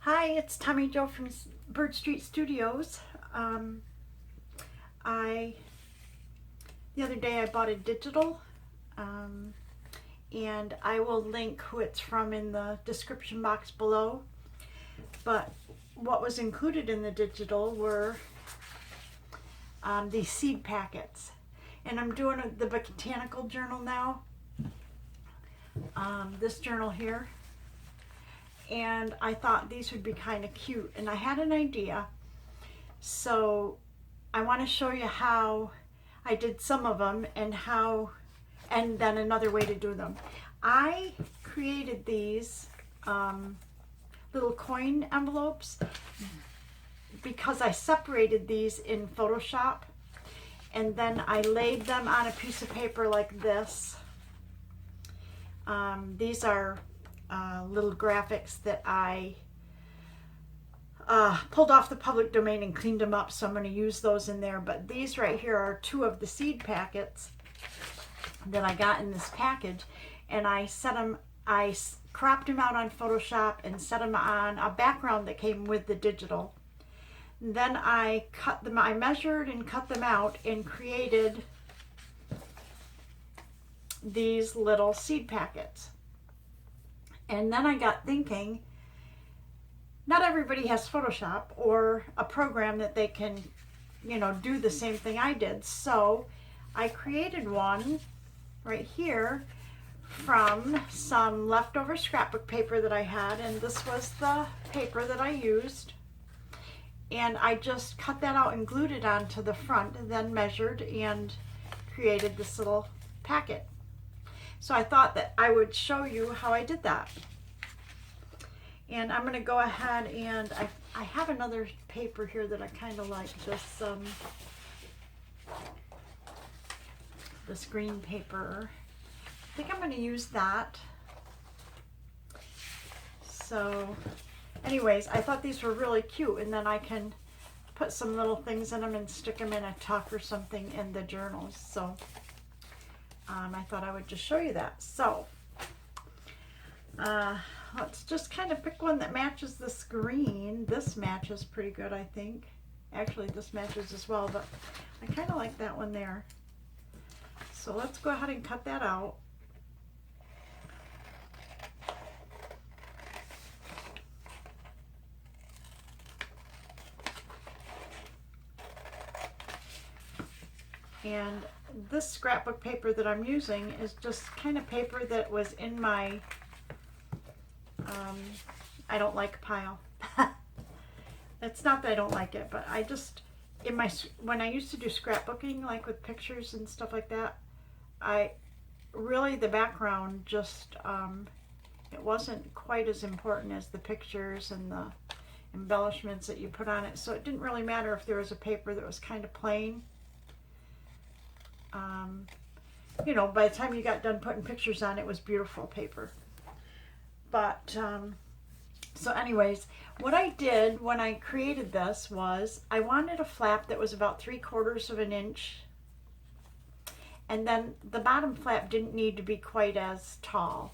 Hi, it's Tommy Jo from Bird Street Studios. The other day I bought a digital, and I will link who it's from in the description box below. But what was included in the digital were these seed packets. And I'm doing the botanical journal now, this journal here. And I thought these would be kind of cute, and I had an idea, so I want to show you how I did some of them and then another way to do them. I created these little coin envelopes because I separated these in Photoshop, and then I laid them on a piece of paper like this. These are little graphics that I pulled off the public domain and cleaned them up, so I'm going to use those in there. But these right here are two of the seed packets that I got in this package, and I cropped them out on Photoshop and set them on a background that came with the digital. And then I measured and cut them out and created these little seed packets. And then I got thinking, not everybody has Photoshop or a program that they can, do the same thing I did. So I created one right here from some leftover scrapbook paper that I had, and this was the paper that I used. And I just cut that out and glued it onto the front, and then measured and created this little packet. So I thought that I would show you how I did that. And I'm going to go ahead and I have another paper here that I kind of like, this green paper. I think I'm going to use that. So anyways, I thought these were really cute, and then I can put some little things in them and stick them in a tuck or something in the journals. So I thought I would just show you that. So let's just kind of pick one that matches this green. This matches pretty good, I think. Actually, this matches as well, but I kind of like that one there. So let's go ahead and cut that out. And this scrapbook paper that I'm using is just kind of paper that was in my I don't like pile. It's not that I don't like it, but I just, when I used to do scrapbooking, like with pictures and stuff like that, the background just, it wasn't quite as important as the pictures and the embellishments that you put on it. So it didn't really matter if there was a paper that was kind of plain. By the time you got done putting pictures on, it was beautiful paper. But, so anyways, what I did when I created this was I wanted a flap that was about 3/4 of an inch. And then the bottom flap didn't need to be quite as tall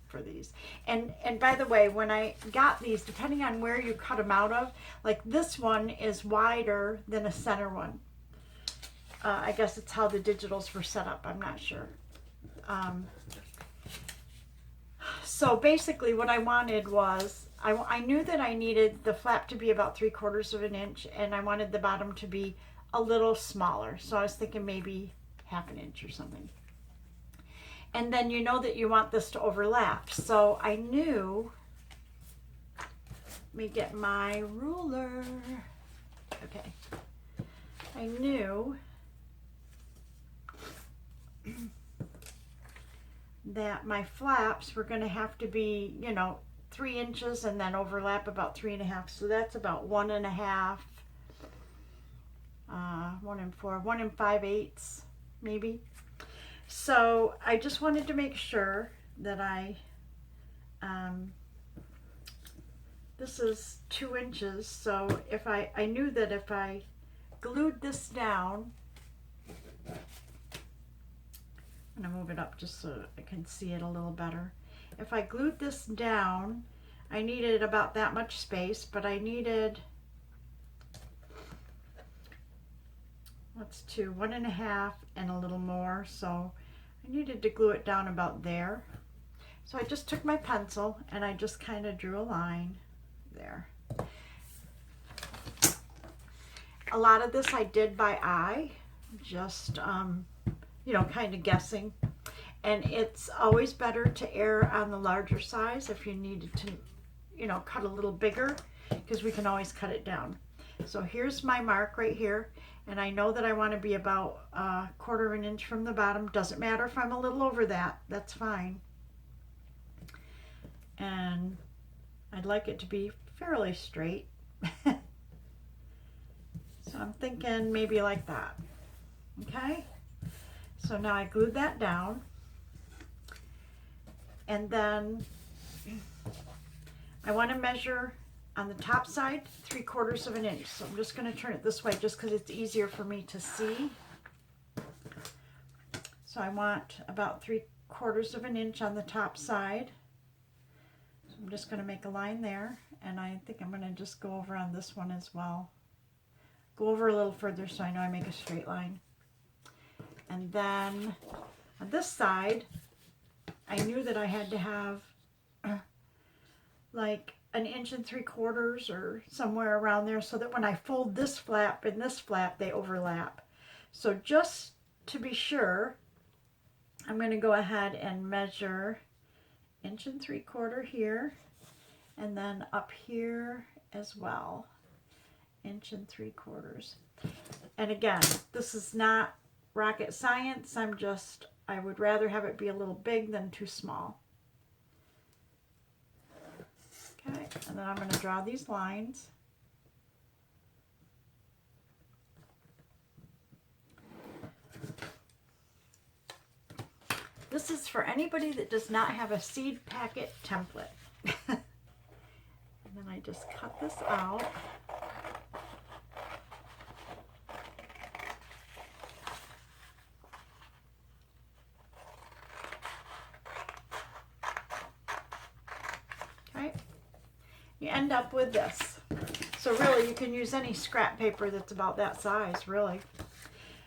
for these. And by the way, when I got these, depending on where you cut them out of, like this one is wider than a center one. I guess it's how the digitals were set up. I'm not sure. So basically what I wanted was, I knew that I needed the flap to be about 3/4 of an inch, and I wanted the bottom to be a little smaller. So I was thinking maybe 1/2 inch or something. And then you know that you want this to overlap. So I knew, let me get my ruler. Okay. I knew that my flaps were going to have to be, 3 inches and then overlap about 3.5. So that's about 1.5, 1 5/8 maybe. So I just wanted to make sure that this is 2 inches. So if I knew that if I glued this down, I'm going to move it up just so I can see it a little better. If I glued this down, I needed about that much space, but I needed, let's do 1.5 and a little more, so I needed to glue it down about there. So I just took my pencil and I just kind of drew a line there. A lot of this I did by eye, just, you know, kind of guessing. And it's always better to err on the larger size if you needed to, you know, cut a little bigger, because we can always cut it down. So here's my mark right here, and I know that I want to be about 1/4 inch from the bottom. Doesn't matter if I'm a little over that, that's fine. And I'd like it to be fairly straight. So I'm thinking maybe like that. Okay, so now I glued that down. And then I want to measure on the top side 3/4 inch. So I'm just going to turn it this way just because it's easier for me to see. So I want about 3/4 inch on the top side. So I'm just going to make a line there, and I think I'm going to just go over on this one as well. Go over a little further so I know I make a straight line. And then on this side, I knew that I had to have like 1 3/4 inches or somewhere around there, so that when I fold this flap and this flap, they overlap. So just to be sure, I'm going to go ahead and measure 1 3/4 inches here, and then up here as well, 1 3/4 inches. And again, this is not rocket science. I would rather have it be a little big than too small. Okay, and then I'm going to draw these lines. This is for anybody that does not have a seed packet template. And then I just cut this out. You end up with this. So really, you can use any scrap paper that's about that size, really.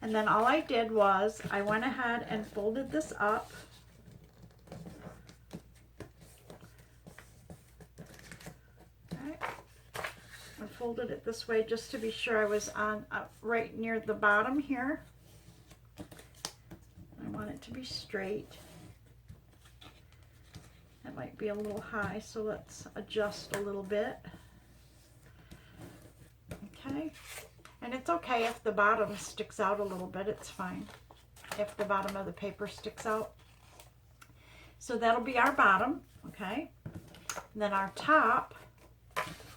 And then all I did was I went ahead and folded this up. Okay. I folded it this way just to be sure I was on right near the bottom here. I want it to be straight. That might be a little high, so let's adjust a little bit. Okay, and it's okay if the bottom sticks out a little bit, it's fine if the bottom of the paper sticks out. So that'll be our bottom, okay? And then our top,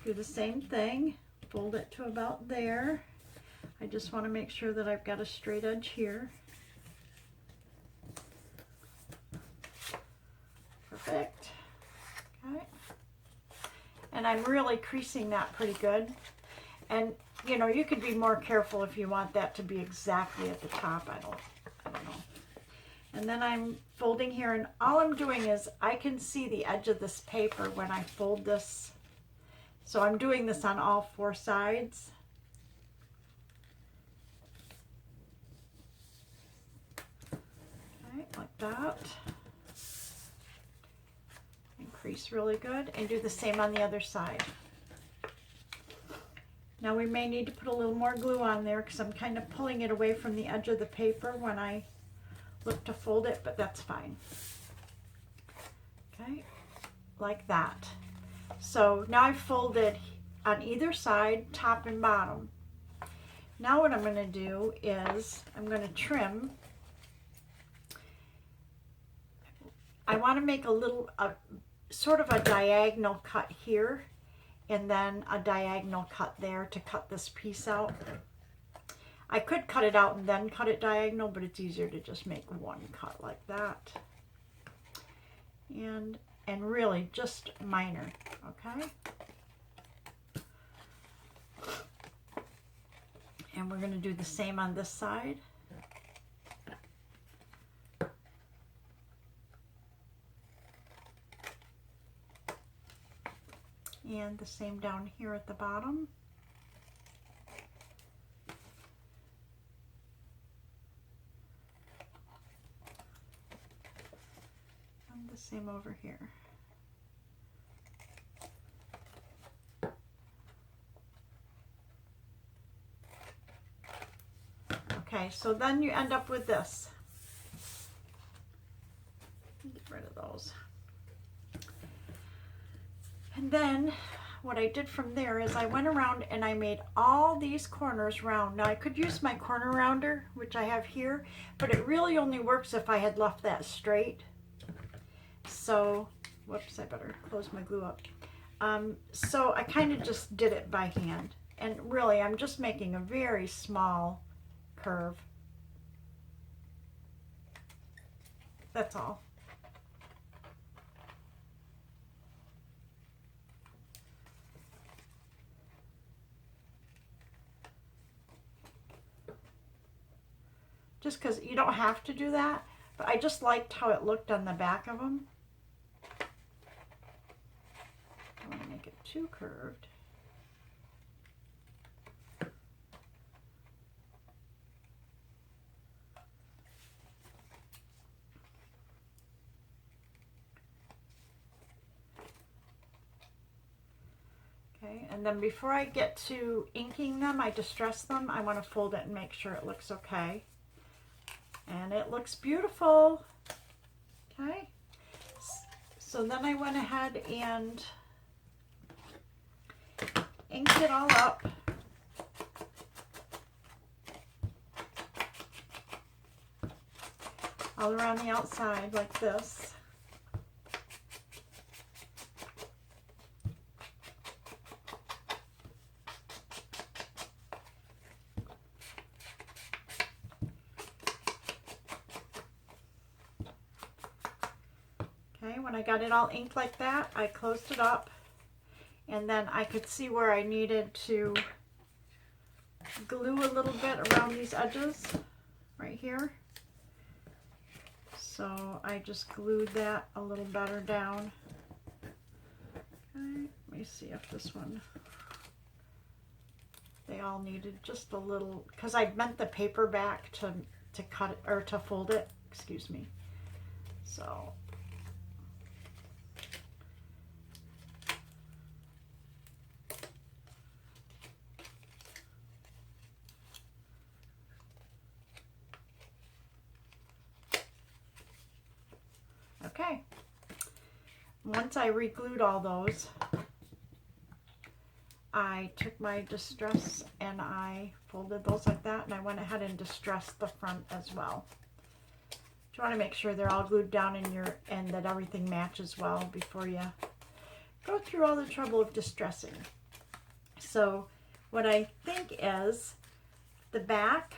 do the same thing, fold it to about there. I just want to make sure that I've got a straight edge here. Perfect. Okay. And I'm really creasing that pretty good. And you know, you could be more careful if you want that to be exactly at the top. I don't know. And then I'm folding here, and all I'm doing is I can see the edge of this paper when I fold this. So I'm doing this on all 4 sides. Okay, like that. Crease really good, and do the same on the other side. Now we may need to put a little more glue on there because I'm kind of pulling it away from the edge of the paper when I look to fold it, but that's fine. Okay, like that. So now I've folded on either side, top and bottom. Now what I'm going to do is I'm going to trim. I want to make a little sort of a diagonal cut here, and then a diagonal cut there to cut this piece out. I could cut it out and then cut it diagonal, but it's easier to just make one cut like that. And really just minor, okay? And we're going to do the same on this side. And the same down here at the bottom. And the same over here. Okay, so then you end up with this. Get rid of those. And then what I did from there is I went around and I made all these corners round. Now I could use my corner rounder, which I have here, but it really only works if I had left that straight. So, whoops, I better close my glue up. So I kind of just did it by hand. And really, I'm just making a very small curve. That's all. Just because you don't have to do that, but I just liked how it looked on the back of them. I don't want to make it too curved. Okay, and then before I get to inking them, I distress them. I want to fold it and make sure it looks okay. And it looks beautiful. Okay, so then I went ahead and inked it all up. All around the outside like this. When I got it all inked like that, I closed it up, and then I could see where I needed to glue a little bit around these edges right here. So I just glued that a little better down. Okay, let me see if this one, they all needed just a little, because I bent the paper back to cut it, or to fold it, excuse me. So okay, once I re-glued all those, I took my distress and I folded those like that, and I went ahead and distressed the front as well. You want to make sure they're all glued down and that everything matches well before you go through all the trouble of distressing. So what I think is the back,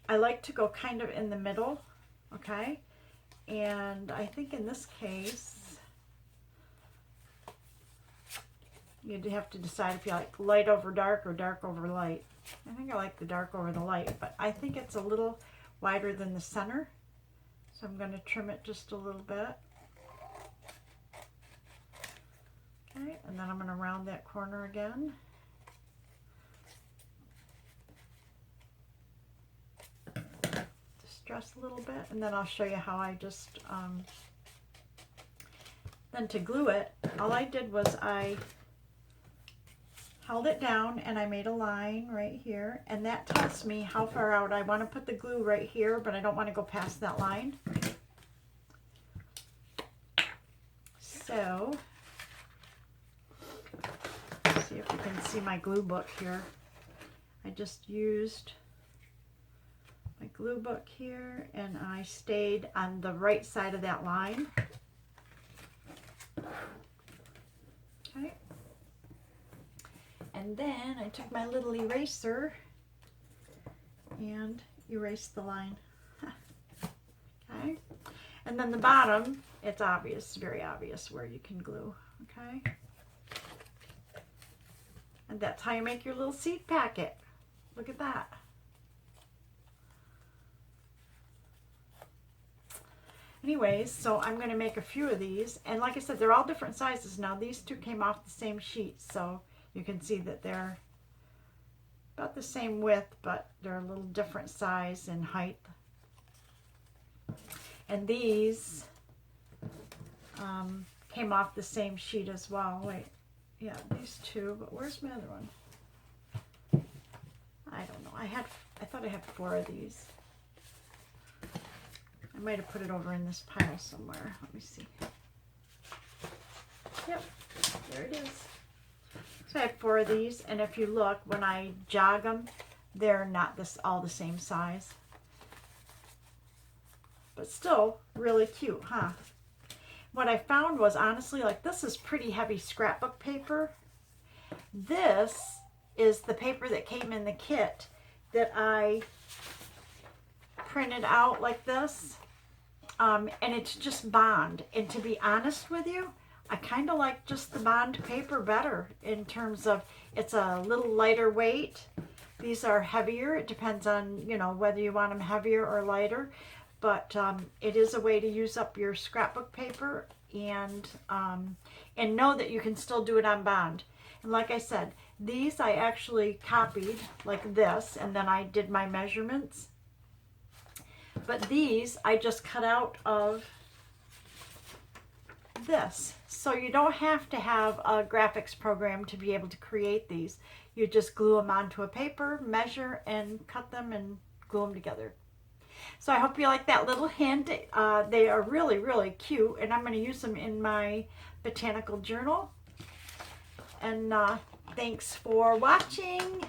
I like to go kind of in the middle, okay? And I think in this case, you'd have to decide if you like light over dark or dark over light. I think I like the dark over the light, but I think it's a little wider than the center. So I'm going to trim it just a little bit. Okay, and then I'm going to round that corner again. Distress a little bit, and then I'll show you how I just, then to glue it, all I did was I held it down and I made a line right here, and that tells me how far out I want to put the glue right here, but I don't want to go past that line. So, let's see if you can see my glue book here. I just used my glue book here and I stayed on the right side of that line. Okay. And then I took my little eraser and erased the line. Okay. And then the bottom, it's obvious, very obvious where you can glue. Okay. And that's how you make your little seed packet. Look at that. Anyways, so I'm going to make a few of these. And like I said, they're all different sizes now. These two came off the same sheet, so you can see that they're about the same width, but they're a little different size and height. And these came off the same sheet as well. Wait, yeah, these two, but where's my other one? I don't know. I thought I had 4 of these. I might have put it over in this pile somewhere. Let me see. Yep, there it is. So I had 4 of these, and if you look, when I jog them, they're not all the same size. But still really cute, huh? What I found was, honestly, like, this is pretty heavy scrapbook paper. This is the paper that came in the kit that I printed out like this. And it's just bond. And to be honest with you, I kind of like just the bond paper better in terms of it's a little lighter weight. These are heavier. It depends on, you know, whether you want them heavier or lighter. But it is a way to use up your scrapbook paper and know that you can still do it on bond. And like I said, these I actually copied like this, and then I did my measurements. But these I just cut out of this. So you don't have to have a graphics program to be able to create these. You just glue them onto a paper, measure, and cut them and glue them together. So I hope you like that little hint. They are really, really cute, and I'm going to use them in my botanical journal. And thanks for watching.